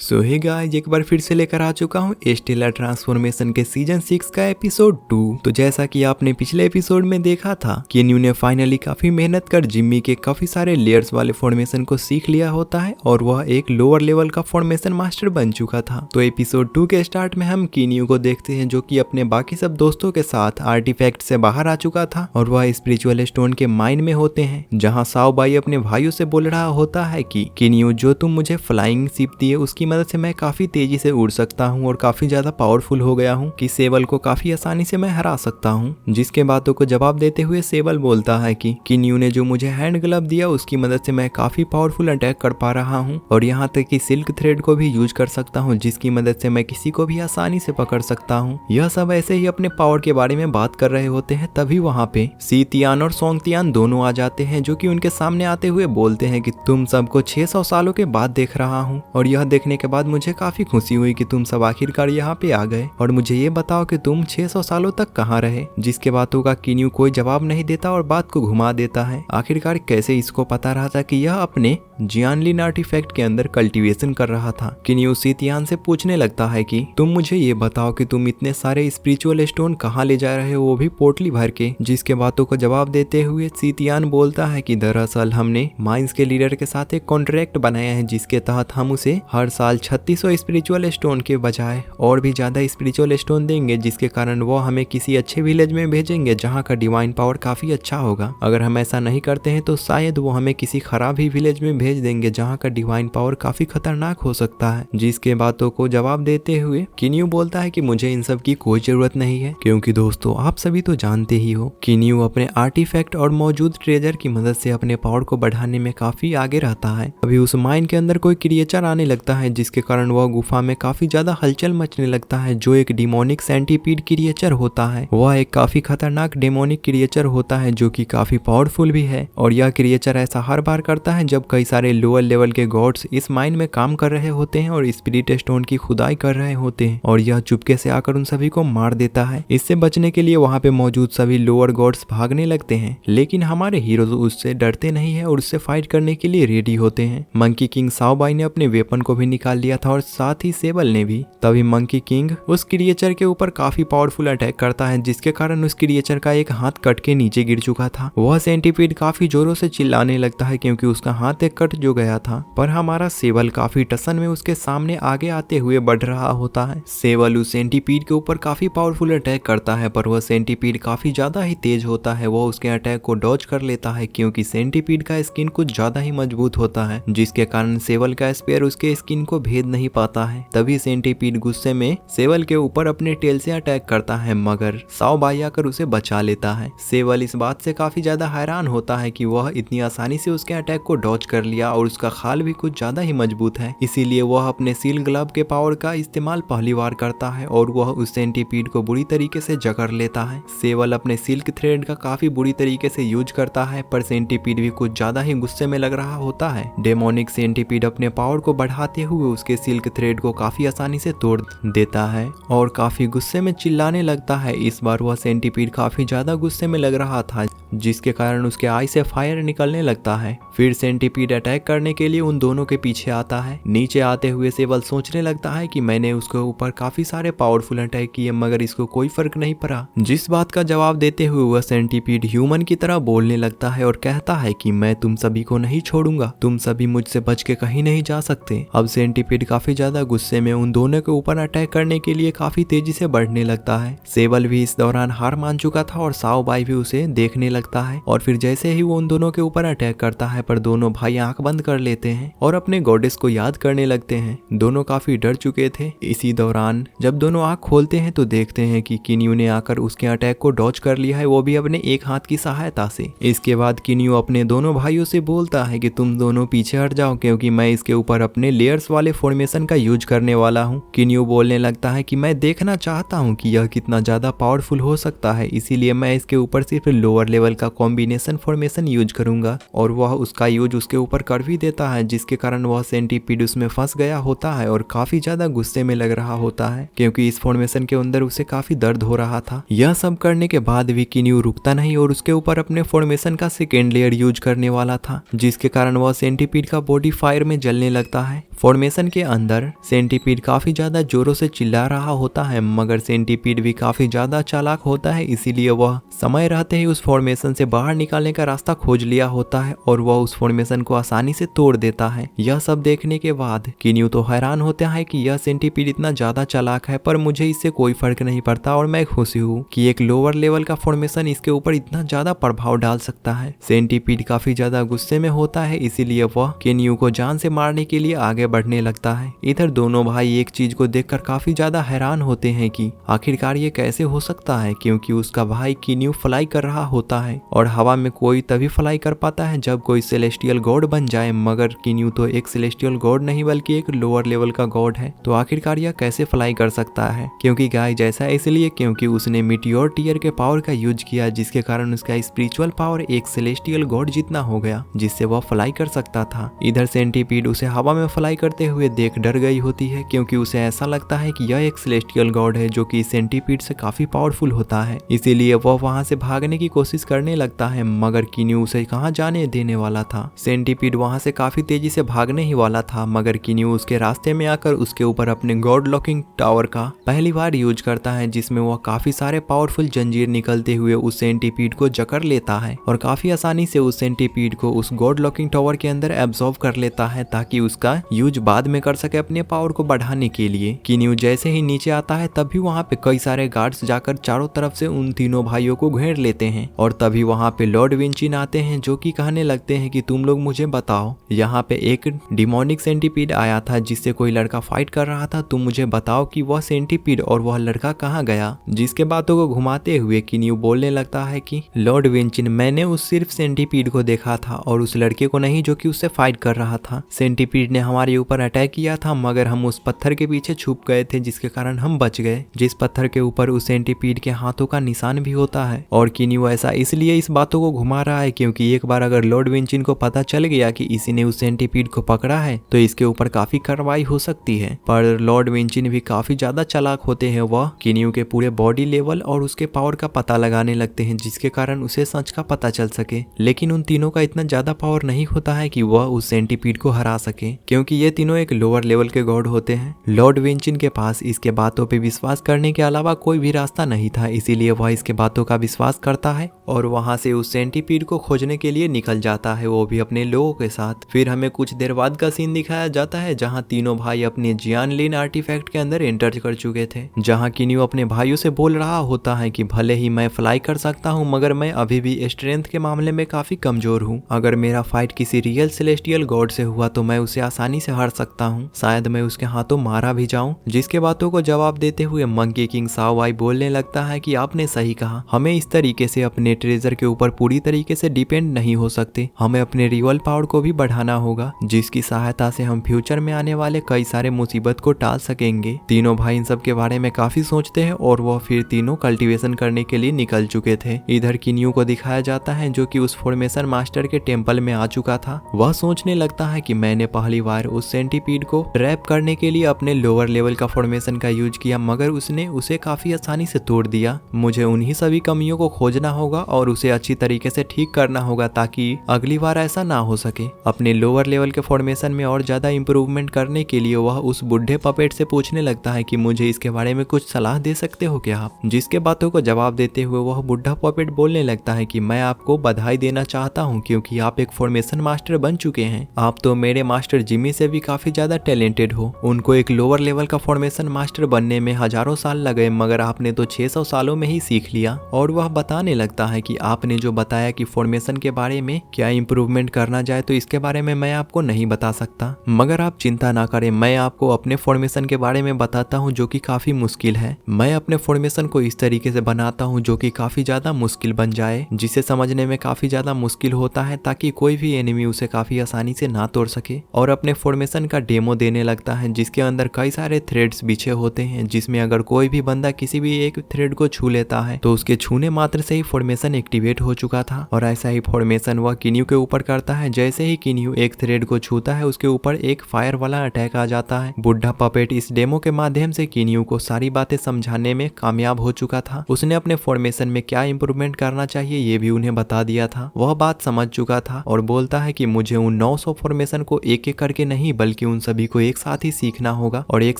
सो hey guys, एक बार फिर से लेकर आ चुका हूँ स्टेलर ट्रांसफॉर्मेशन के सीजन 6 का एपिसोड 2। तो जैसा कि आपने पिछले एपिसोड में देखा था कि न्यू ने फाइनली काफी मेहनत कर जिम्मी के काफी सारे लेयर्स वाले फॉर्मेशन को सीख लिया होता है और वह एक लोअर लेवल का फॉर्मेशन मास्टर बन चुका था। तो एपिसोड 2 के स्टार्ट में हम कीन्यू को देखते हैं जो कि अपने बाकी सब दोस्तों के साथ आर्टिफैक्ट से बाहर आ चुका था और वह स्पिरिचुअल स्टोन के माइन में होते हैं, जहाँ साओ बाई अपने भाइयों से बोल रहा होता है कि कीन्यू, जो तुम मुझे फ्लाइंग शिप दिए उसकी मदद से मैं काफी तेजी से उड़ सकता हूँ और काफी ज्यादा पावरफुल हो गया हूँ कि सेवल को काफी आसानी से मैं हरा सकता हूँ। जिसके बातों को जवाब देते हुए सेवल बोलता है कि कीन्यू ने जो मुझे हैंड ग्लव दिया उसकी मदद से मैं काफी पावरफुल अटैक कर पा रहा हूँ और यहाँ तक कि सिल्क थ्रेड को भी यूज कर सकता हूँ जिसकी मदद से मैं किसी को भी आसानी से पकड़ सकता हूँ। यह सब ऐसे ही अपने पावर के बारे में बात कर रहे होते हैं, तभी वहाँ पे सी तियान और सोंग तियान दोनों आ जाते हैं जो कि उनके सामने आते हुए बोलते हैं कि तुम सबको 600 सालों के बाद देख रहा हूँ और यह देखने के बाद मुझे काफी खुशी हुई कि तुम सब आखिरकार यहाँ पे आ गए और मुझे ये बताओ कि तुम 600 सालों तक कहाँ रहे। जिसके बातों का कीन्यू कोई जवाब नहीं देता और बात को घुमा देता है। आखिरकार कैसे इसको पता रहा था कि यह अपने जियानलिन आर्टिफैक्ट के अंदर कल्टीवेशन कर रहा था। कीन्यू सी तियान से पूछने लगता है कि तुम मुझे ये बताओ कि तुम इतने सारे स्पिरिचुअल स्टोन कहाँ ले जा रहे हो, वो भी पोटली भर के। जिसके बातों को जवाब देते हुए सी तियान बोलता है कि दरअसल हमने माइंस के लीडर के साथ एक कॉन्ट्रैक्ट बनाया है जिसके तहत हम उसे हर साल 3600 स्पिरिचुअल स्टोन के बजाय और भी ज्यादा स्पिरिचुअल स्टोन देंगे, जिसके कारण वो हमें किसी अच्छे विलेज में भेजेंगे जहाँ का डिवाइन पावर काफी अच्छा होगा। अगर हम ऐसा नहीं करते हैं तो शायद वो हमें किसी खराब ही विलेज में भेज देंगे जहाँ का डिवाइन पावर काफी खतरनाक हो सकता है। जिसके बातों को जवाब देते हुए कीन्यू बोलता है कि मुझे इन सब की कोई जरूरत नहीं है, क्योंकि दोस्तों आप सभी तो जानते ही हो कीन्यू अपने आर्टिफैक्ट और मौजूद ट्रेजर की मदद से अपने पावर को बढ़ाने में काफी आगे रहता है। अभी उस माइन के अंदर कोई क्रिएचर आने लगता है जिसके कारण वह गुफा में काफी ज्यादा हलचल मचने लगता है, जो एक डिमोनिक सेंटीपीड क्रिएचर होता है। वह एक काफी खतरनाक डेमोनिक क्रिएचर होता है जो कि काफी पावरफुल भी है और यह क्रिएचर ऐसा हर बार करता है जब कई सारे लोअर लेवल के गॉड्स इस माइन में काम कर रहे होते हैं और स्पिरिट स्टोन की खुदाई कर रहे होते हैं और यह चुपके से आकर उन सभी को मार देता है। इससे बचने के लिए वहाँ पे मौजूद सभी लोअर गॉड्स भागने लगते हैं, लेकिन हमारे हीरो उससे डरते नहीं है और उससे फाइट करने के लिए रेडी होते हैं। मंकी किंग साओ बाई ने अपने वेपन को भी निकाल लिया था और साथ ही सेबल ने भी। तभी मंकी किंग उस क्रिएचर के ऊपर काफी पावरफुल अटैक करता है जिसके कारण उस क्रिएचर का एक हाथ कट के नीचे गिर चुका था। वह सेंटीपीड काफी जोरों से चिल्लाने लगता है क्योंकि उसका हाथ एक कट जो गया था, पर हमारा सेबल काफी टसन में उसके सामने आगे आते हुए बढ़ रहा होता है। सेबल उस सेंटीपीड के ऊपर काफी पावरफुल अटैक करता है, पर वह सेंटीपीड काफी ज्यादा ही तेज होता है। वह उसके अटैक को डॉज कर लेता है क्योंकि सेंटीपीड का स्किन कुछ ज्यादा ही मजबूत होता है, जिसके कारण सेबल का स्पेयर उसके स्किन को भेद नहीं पाता है। तभी सेंटीपीड गुस्से में सेबल के ऊपर अपने टेल से अटैक करता है, मगर साओ बाई आकर उसे बचा लेता है। सेबल इस बात से काफी ज्यादा हैरान होता है कि वह इतनी आसानी से उसके अटैक को डॉज कर लिया और उसका खाल भी कुछ ज्यादा ही मजबूत है। इसीलिए वह अपने सील ग्लव के पावर का इस्तेमाल पहली बार करता है और वह उस सेंटीपीड को बुरी तरीके से जकड़ लेता है। सेबल अपने सिल्क थ्रेड का काफी बुरी तरीके से यूज करता है, पर सेंटीपीड भी कुछ ज्यादा ही गुस्से में लग रहा होता है। डेमोनिक सेंटीपीड अपने पावर को बढ़ाते हुए उसके सिल्क थ्रेड को काफी आसानी से तोड़ देता है और काफी गुस्से में चिल्लाने लगता है। इस बार वह सेंटीपीड काफी ज्यादा गुस्से में लग रहा था जिसके कारण उसके आई से फायर निकलने लगता है। फिर सेंटीपीड अटैक करने के लिए उन दोनों के पीछे आता है। नीचे आते हुए सेबल सोचने लगता है कि मैंने उसके ऊपर काफी सारे पावरफुल अटैक किए मगर इसको कोई फर्क नहीं पड़ा। जिस बात का जवाब देते हुए वह सेंटीपीड ह्यूमन की तरह बोलने लगता है और कहता है कि मैं तुम सभी को नहीं छोड़ूंगा, तुम सभी मुझसे बच के कहीं नहीं जा सकते। अब सेंटीपीड काफी ज्यादा गुस्से में उन दोनों के ऊपर अटैक करने के लिए काफी तेजी से बढ़ने लगता है। सेबल भी इस दौरान हार मान चुका था और साओ बाई भी उसे देखने लगता है और फिर जैसे ही वो उन दोनों के ऊपर अटैक करता है, पर दोनों भाई आंख बंद कर लेते हैं और अपने गॉडेस को याद करने लगते हैं। दोनों काफी डर चुके थे। इसी दौरान जब दोनों आंख खोलते हैं तो देखते हैं कि कीन्यू ने आकर उसके अटैक को डॉज कर लिया है, वो भी अपने एक हाथ की सहायता से। इसके बाद कीन्यू अपने दोनों भाइयों से बोलता है कि तुम दोनों पीछे हट जाओ क्योंकि मैं इसके ऊपर अपने लेयर्स वाले फॉर्मेशन का यूज करने वाला हूँ। कीन्यू बोलने लगता है कि मैं देखना चाहता हूँ कि यह कितना ज्यादा पावरफुल हो सकता है, इसीलिए मैं इसके ऊपर सिर्फ लोअर लेवल लेवल का कॉम्बिनेशन फॉर्मेशन यूज करूंगा, और वह उसका यूज उसके ऊपर कर भी देता है, जिसके कारण वह सेंटीपीड उसमें फंस गया होता है और काफी ज्यादा गुस्से में लग रहा होता है क्योंकि इस फॉर्मेशन के अंदर उसे काफी दर्द हो रहा था। यह सब करने के बाद भी किन्यू रुकता नहीं और उसके ऊपर अपने फॉर्मेशन का सेकेंड लेयर यूज करने वाला था, जिसके कारण वह सेंटीपीड का बॉडी फायर में जलने लगता है। फॉर्मेशन के अंदर सेंटीपीड काफी ज्यादा जोरों से चिल्ला रहा होता है, मगर सेंटीपीड भी काफी ज्यादा चालाक होता है, इसीलिए वह समय रहते ही उस फॉर्मेशन से बाहर निकालने का रास्ता खोज लिया होता है और वह उस फॉर्मेशन को आसानी से तोड़ देता है। यह सब देखने के बाद किन्यू तो हैरान होता है कि यह सेंटीपीड इतना ज्यादा चालाक है, पर मुझे इससे कोई फर्क नहीं पड़ता और मैं खुशी हूँ कि एक लोअर लेवल का फॉर्मेशन इसके ऊपर इतना ज्यादा प्रभाव डाल सकता है। सेंटीपीड काफी ज्यादा गुस्से में होता है, इसीलिए वह किन्यू को जान से मारने के लिए आगे बढ़ने लगता है। इधर दोनों भाई एक चीज को देखकर काफी ज्यादा हैरान होते हैं कि आखिरकार ये कैसे हो सकता है, क्योंकि उसका भाई किन्यू फ्लाई कर रहा होता है और हवा में कोई तभी फ्लाई कर पाता है जब कोई सेलेस्टियल गॉड बन जाए, मगर किन्यू तो एक सेलेस्टियल गॉड नहीं बल्कि एक लोअर लेवल का गॉड है, तो आखिरकार यह कैसे फ्लाई कर सकता है। क्योंकि गाय जैसा इसलिए क्योंकि उसने मीटियोर टीयर के पावर का यूज किया, जिसके कारण उसका स्पिरिचुअल पावर एक सेलेस्टियल गॉड जितना हो गया, जिससे वह फ्लाई कर सकता था। इधर सेंटीपीड उसे हवा में फ्लाई करते हुए देख डर गई होती है, क्योंकि उसे ऐसा लगता है कि यह एक सेलेस्टियल गॉड है जो कि सेंटीपीड से काफी पावरफुल होता है, इसीलिए वह वहां से भागने की कोशिश करने लगता है, मगर किन्यू उसे कहां जाने देने वाला था। सेंटीपीड वहां से काफी तेजी से भागने ही वाला था, मगर किन्यू उसके रास्ते में आकर उसके ऊपर अपने गॉड लॉकिंग टावर का पहली बार यूज करता है, जिसमें वह काफी सारे पावरफुल जंजीर निकलते हुए उस सेंटीपीड को जकड़ लेता है और काफी आसानी से उस सेंटीपीड को उस गॉड लॉकिंग टावर के अंदर एब्जॉर्ब कर लेता है, ताकि उसका यूज बाद में कर सके अपने पावर को बढ़ाने के लिए। किन्यू जैसे ही नीचे आता है तभी वहाँ पे कई सारे गार्ड्स जाकर चारों तरफ से उन तीनों भाइयों को घेर लेते हैं, और तभी वहाँ पे लॉर्ड विंचिन आते हैं जो कि कहने लगते हैं कि तुम लोग मुझे बताओ, यहाँ पे एक डिमोनिक सेंटीपीड आया था जिससे कोई लड़का फाइट कर रहा था, तुम मुझे बताओ कि वह सेंटीपीड और वह लड़का कहाँ गया। जिसके बातों को घुमाते हुए किन्यू बोलने लगता है कि लॉर्ड विंचिन, मैंने उस सिर्फ सेंटीपीड को देखा था और उस लड़के को नहीं जो कि उससे फाइट कर रहा था। सेंटीपीड ने हमारे ऊपर अटैक किया था, मगर हम उस पत्थर के पीछे छुप गए थे, जिसके कारण हम बच गए, जिस पत्थर के ऊपर उस सेंटीपीड के हाथों का निशान भी होता है। और किन्यू ऐसा इसलिए इस बातों को घुमा रहा है क्योंकि एक बार अगर लॉर्ड विंचिन को पता चल गया कि इसी ने उस सेंटीपीड को पकड़ा है तो इसके ऊपर काफी कार्रवाई हो सकती है। पर लॉर्ड विंचिन भी काफी ज्यादा चालाक होते हैं, वह किन्यू के पूरे बॉडी लेवल और उसके पावर का पता लगाने लगते हैं, जिसके कारण उसे सच का पता चल सके। लेकिन उन तीनों का इतना ज्यादा पावर नहीं होता है कि वह उस सेंटीपीड को हरा सके, क्योंकि ये तीनों एक लोअर लेवल के गॉड होते हैं। लॉर्ड विंचिन के पास इसके बातों पे विश्वास करने के अलावा कोई भी रास्ता नहीं था, इसीलिए वह इसके बातों का विश्वास करता है और वहां से उस सेंटीपीड को खोजने के लिए निकल जाता है, वो भी अपने लोगों के साथ। फिर हमें कुछ देर बाद का सीन दिखाया जाता है जहां तीनों भाई अपने जियानलिन आर्टिफैक्ट के अंदर एंटर कर चुके थे, जहां किन्यू अपने भाइयों से बोल रहा होता है कि भले ही मैं फ्लाई कर सकता हूं, मगर मैं अभी भी स्ट्रेंथ के मामले में काफी कमजोर हूं। अगर मेरा फाइट किसी रियल सेलेस्टियल गॉड से हुआ तो मैं उसे आसानी से हार सकता हूं, शायद मैं उसके हाथों मारा भी जाऊं। जिसके बातों को जवाब देते हुए मंकी किंग साओवाई बोलने लगता है कि आपने सही कहा, हमें इस तरीके से अपने ट्रेजर के ऊपर पूरी तरीके से डिपेंड नहीं हो सकते, हमें अपने रियल पावर को भी बढ़ाना होगा, जिसकी सहायता से हम फ्यूचर में आने वाले कई सारे मुसीबत को टाल सकेंगे। तीनों भाई इन सब के बारे में काफी सोचते हैं और वह फिर तीनों कल्टीवेशन करने के लिए निकल चुके थे। इधर किन्यू को दिखाया जाता है जो कि उस फॉर्मेशन मास्टर के टेम्पल में आ चुका था। वह सोचने लगता है कि मैंने पहली बार उस सेंटीपीड को ट्रैप करने के लिए अपने लोअर लेवल का फॉर्मेशन का यूज किया, मगर उसने उसे काफी आसानी से तोड़ दिया। मुझे उन्हीं सभी कमियों को खोजना होगा और उसे अच्छी तरीके से ठीक करना होगा ताकि अगली बार ऐसा ना हो सके। अपने लोअर लेवल के फॉर्मेशन में और ज्यादा इंप्रूवमेंट करने के लिए वह उस बुढ़े पपेट से पूछने लगता है कि मुझे इसके बारे में कुछ सलाह दे सकते हो क्या आप। जिसके बातों को जवाब देते हुए वह बुढ़ा पपेट बोलने लगता है कि मैं आपको बधाई देना चाहता हूं क्योंकि आप एक फॉर्मेशन मास्टर बन चुके हैं। आप तो मेरे मास्टर जिमी से भी काफी ज्यादा टैलेंटेड हो। उनको एक लोअर लेवल का फॉर्मेशन मास्टर बनने में हजारों साल लगे, मगर आपने तो 600 सालों में ही सीख लिया। और वह बताने लगता है कि आपने जो बताया कि फॉर्मेशन के बारे में क्या इंप्रूवमेंट करना जाए तो इसके बारे में मैं आपको नहीं बता सकता, मगर आप चिंता ना करें, मैं आपको अपने फॉर्मेशन के बारे में बताता हूँ जो कि काफी मुश्किल है। मैं अपने फॉर्मेशन को इस तरीके से बनाता हूँ जो कि काफी ज्यादा मुश्किल बन जाए, जिसे समझने में काफी ज्यादा मुश्किल होता है ताकि कोई भी एनिमी उसे काफी आसानी से ना तोड़ सके। और अपने फॉर्मेशन का डेमो देने लगता है जिसके अंदर कई सारे थ्रेड्स बिछे होते हैं, जिसमें अगर कोई भी बंदा किसी भी एक थ्रेड को छू लेता है तो उसके छूने मात्र से ही फॉर्मेशन फॉर्मेशन एक्टिवेट हो चुका था और ऐसा ही फॉर्मेशन वह किन्यू के ऊपर करता है। जैसे ही किन्यू एक थ्रेड को छूता है उसके ऊपर एक फायर वाला अटैक आ जाता है। बुढ़ा पपेट इस डेमो के माध्यम से किन्यू को सारी बातें समझाने में कामयाब हो चुका था। उसने अपने फॉर्मेशन में क्या इंप्रूवमेंट करना चाहिए ये भी उन्हें बता दिया था। वह बात समझ चुका था और बोलता है कि मुझे उन 900 फॉर्मेशन को एक एक करके नहीं बल्कि उन सभी को एक साथ ही सीखना होगा और एक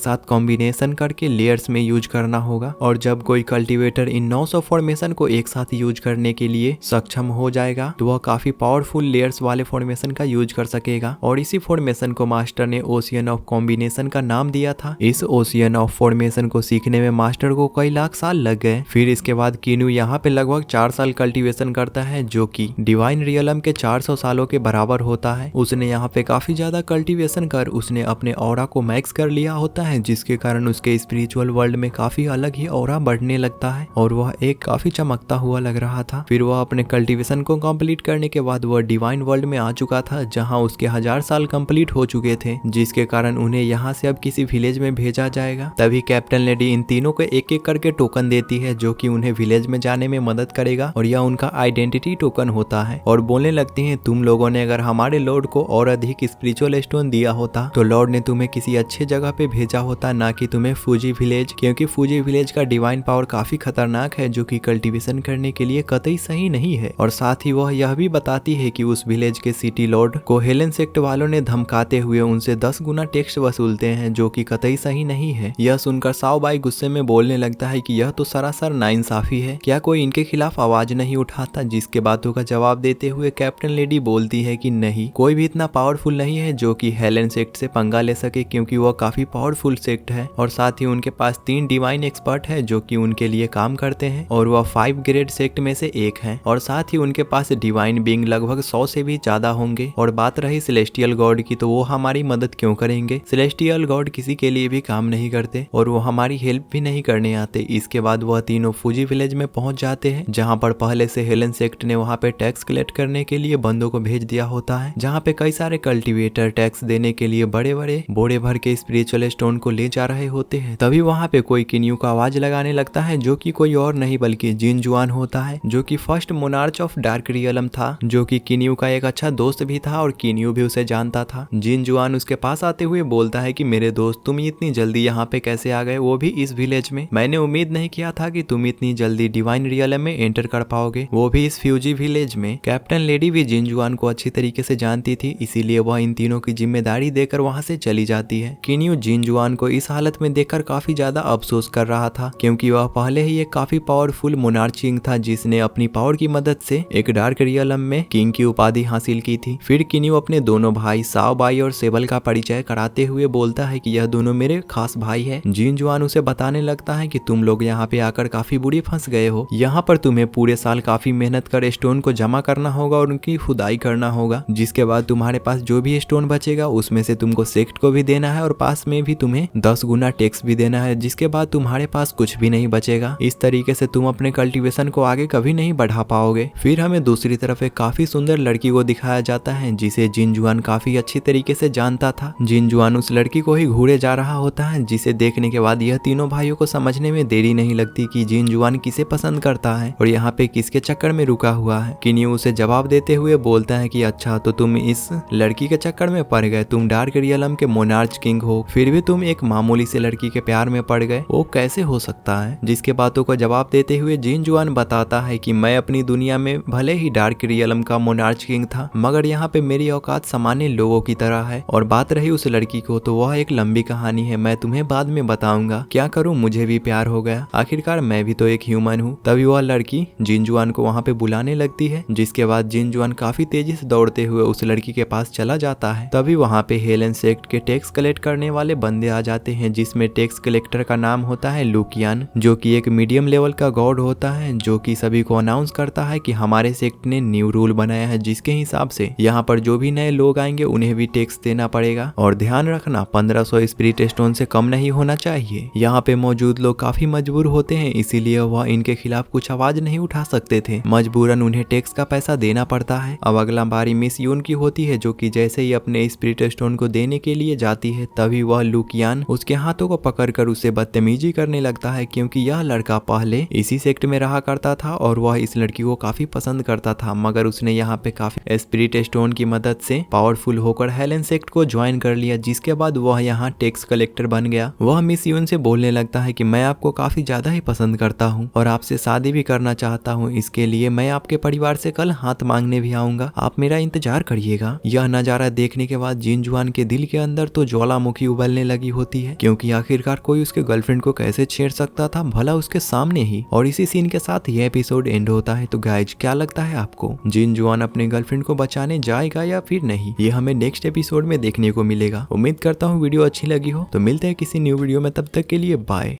साथ कॉम्बिनेशन करके लेयर्स में यूज करना होगा। और जब कोई कल्टीवेटर इन 900 फॉर्मेशन को एक साथ यूज करने के लिए सक्षम हो जाएगा तो वह काफी पावरफुल लेयर्स वाले फॉर्मेशन का यूज कर सकेगा। और इसी फॉर्मेशन को मास्टर ने ओशियन ऑफ कॉम्बिनेशन का नाम दिया था। इस ओशियन ऑफ फॉर्मेशन को सीखने में मास्टर को कई लाख साल लग गए। फिर इसके बाद किन्यू यहाँ पे लगभग 4 साल कल्टीवेशन करता है जो कि डिवाइन रियलम के 400 सालों के बराबर होता है। उसने यहाँ पे काफी ज्यादा कल्टीवेशन कर उसने अपने ऑरा को मैक्स कर लिया होता है जिसके कारण उसके स्पिरिचुअल वर्ल्ड में काफी अलग ही ऑरा बढ़ने लगता है और वह एक काफी चमकता हुआ लग रहा था। फिर वह अपने कल्टीवेशन को कंप्लीट करने के बाद वह डिवाइन वर्ल्ड में आ चुका था जहाँ उसके 1000 साल कंप्लीट हो चुके थे जिसके कारण उन्हें यहाँ से अब किसी विलेज में भेजा जाएगा। तभी कैप्टन लेडी इन तीनों को एक एक करके टोकन देती है जो कि उन्हें विलेज में जाने में मदद करेगा और यह उनका आइडेंटिटी टोकन होता है और बोलने लगती है तुम लोगों ने अगर हमारे लॉर्ड को और अधिक स्पिरिचुअल स्टोन दिया होता तो लॉर्ड ने तुम्हें किसी अच्छे जगह पे भेजा होता ना कि तुम्हें फूजी विलेज, क्योंकि फूजी विलेज का डिवाइन पावर काफी खतरनाक है जो कि कल्टीवेशन करने के लिए कतई सही नहीं है। और साथ ही वह यह भी बताती है कि उस विलेज के सिटी लॉर्ड को हेलन सेक्ट वालों ने धमकाते हुए उनसे 10 गुना टैक्स वसूलते हैं जो कि कतई सही नहीं है। यह सुनकर साओ बाई गुस्से में बोलने लगता है कि यह तो सरासर नाइंसाफी है, क्या कोई इनके खिलाफ आवाज नहीं उठाता। जिसके बातों का जवाब देते हुए कैप्टन लेडी बोलती है कि नहीं, कोई भी इतना पावरफुल नहीं है जो कि हेलन सेक्ट से पंगा ले सके क्योंकि वह काफी पावरफुल सेक्ट है और साथ ही उनके पास 3 डिवाइन एक्सपर्ट है जो कि उनके लिए काम करते हैं और वह 5 ग्रेड सेक्ट में से एक है और साथ ही उनके पास डिवाइन बीइंग लगभग 100 से भी ज्यादा होंगे। और बात रही सेलेस्टियल गॉड की तो वो हमारी मदद क्यों करेंगे, सेलेस्टियल गॉड किसी के लिए भी काम नहीं करते और वो हमारी हेल्प भी नहीं करने आते। इसके बाद वह तीनों फूजी विलेज में पहुंच जाते हैं जहां पर पहले से हेलन सेक्ट ने वहां पे टैक्स कलेक्ट करने के लिए बंदों को भेज दिया होता है जहां पे कई सारे कल्टीवेटर टैक्स देने के लिए बड़े बड़े बोरे भर के स्पिरिचुअल स्टोन को ले जा रहे होते हैं। तभी वहां पे कोई किन्यू का आवाज लगाने लगता है जो कि कोई और नहीं बल्कि जिन जुआन होता है जो कि first monarch of dark realm था जो कि किन्यू का एक अच्छा दोस्त भी था और किन्यू भी उसे जानता था। जिन जुआन उसके पास आते हुए बोलता है कि मेरे दोस्त तुम इतनी जल्दी यहाँ पे कैसे आ गए, वो भी इस विलेज में। मैंने उम्मीद नहीं किया था कि तुम इतनी जल्दी डिवाइन रियलम में एंटर कर पाओगे, वो भी इस फ्यूजी विलेज में। कैप्टन लेडी भी जिन जुआन को अच्छी तरीके से जानती थी इसीलिए वह इन तीनों की जिम्मेदारी देकर वहाँ से चली जाती है। किन्यू जिन जुआन को इस हालत में देखकर काफी ज्यादा अफसोस कर रहा था क्योंकि वह पहले ही एक काफी पावरफुल मोनार्च किंग था जिसने अपनी पावर की मदद से एक डार्क रियलम में किंग की उपाधि हासिल की थी। फिर किन्यू अपने दोनों भाई साओ बाई और सेबल का परिचय कराते हुए बोलता है कि यह दोनों मेरे खास भाई है। जिन जुआन उसे बताने लगता है कि तुम लोग यहाँ पे आकर काफी बुरी फंस गए हो, यहाँ पर तुम्हें पूरे साल काफी मेहनत कर स्टोन को जमा करना होगा और उनकी खुदाई करना होगा, जिसके बाद तुम्हारे पास जो भी स्टोन बचेगा उसमें से तुमको सेक्ट को भी देना है और पास में भी तुम्हें 10 गुना टैक्स भी देना है, जिसके बाद तुम्हारे पास कुछ भी नहीं बचेगा। इस तरीके से तुम अपने कल्टीवेशन को आगे कभी नहीं बढ़ा पाओगे। फिर हमें दूसरी तरफ एक काफी सुंदर लड़की को दिखाया जाता है जिसे जिन जुआन काफी अच्छी तरीके से जानता था। जिन जुआन उस लड़की को ही घूरे जा रहा होता है जिसे देखने के बाद यह तीनों भाइयों को समझने में देरी नहीं लगती कि जिन जुआन किसे पसंद करता है और यहाँ पे किसके चक्कर में रुका हुआ है। किन्यू उसे जवाब देते हुए बोलता है कि अच्छा तो तुम इस लड़की के चक्कर में पड़ गए, तुम डार्क रियलम के मोनार्च किंग हो, फिर भी तुम एक मामूली से लड़की के प्यार में पड़ गए, वो कैसे हो सकता है। जिसके बातों का जवाब देते हुए जिन जुआन बताता है कि मैं अपनी दुनिया में भले ही डार्क रियलम का मोनार्च किंग था मगर यहाँ पे मेरी औकात सामान्य लोगों की तरह है। और बात रही उस लड़की को तो वह एक लंबी कहानी है, मैं तुम्हें बाद में बताऊंगा। क्या करूं, मुझे भी प्यार हो गया, आखिरकार मैं भी तो एक ह्यूमन हूँ। तभी वह लड़की जिन जुआन को वहाँ पे बुलाने लगती है जिसके बाद जिन जुआन काफी तेजी से दौड़ते हुए उस लड़की के पास चला जाता है। तभी वहाँ पे हेलन सेक्ट के टैक्स कलेक्ट करने वाले बंदे आ जाते हैं जिसमें टैक्स कलेक्टर का नाम होता है लुकियान जो कि एक मीडियम लेवल का गॉड होता है जो कि सभी को अनाउंस करता है कि हमारे सेक्ट ने न्यू रूल बनाया है जिसके हिसाब से यहाँ पर जो भी नए लोग आएंगे उन्हें भी टैक्स देना पड़ेगा और ध्यान रखना 1500 स्पिरिट स्टोन से कम नहीं होना चाहिए। यहाँ पे मौजूद लोग काफी मजबूर होते हैं इसीलिए वह इनके खिलाफ कुछ आवाज नहीं उठा सकते थे, मजबूरन उन्हें टैक्स का पैसा देना पड़ता है। अब अगला बारी मिस यून की होती है जो कि जैसे ही अपने स्पिरिट स्टोन को देने के लिए जाती है तभी वह लुकियान उसके हाथों को पकड़कर उसे बदतमीजी करने लगता है क्योंकि यह लड़का पहले इसी सेक्ट में रहा करता था और वह इस लड़की को काफी पसंद करता था, मगर उसने यहाँ पे काफी स्पिरिट स्टोन की मदद से पावरफुल होकर हेलन सेक्ट को ज्वाइन कर लिया, जिसके बाद वह यहाँ टैक्स कलेक्टर बन गया। वह मिस यून से बोलने लगता है कि मैं आपको काफी ज्यादा ही पसंद करता हूँ और आपसे शादी भी करना चाहता हूँ, इसके लिए मैं आपके परिवार से कल हाथ मांगने भी आऊंगा, आप मेरा इंतजार करिएगा। यह नजारा देखने के बाद जिन जुआन के दिल के अंदर तो ज्वालामुखी उबलने लगी होती है, क्योंकि आखिरकार कोई उसके गर्लफ्रेंड को कैसे छेड़ सकता था, भला उसके सामने ही। और इसी सीन के साथ यह एपिसोड एंड होता है। तो गाइज क्या लगता है आपको, जिन जुआन अपने गर्लफ्रेंड को बचाने जाएगा या फिर नहीं, ये हमें नेक्स्ट एपिसोड में देखने को मिलेगा। उम्मीद करता हूँ वीडियो अच्छी लगी हो। तो मिलते हैं किसी न्यू वीडियो में, तब तक के लिए बाय।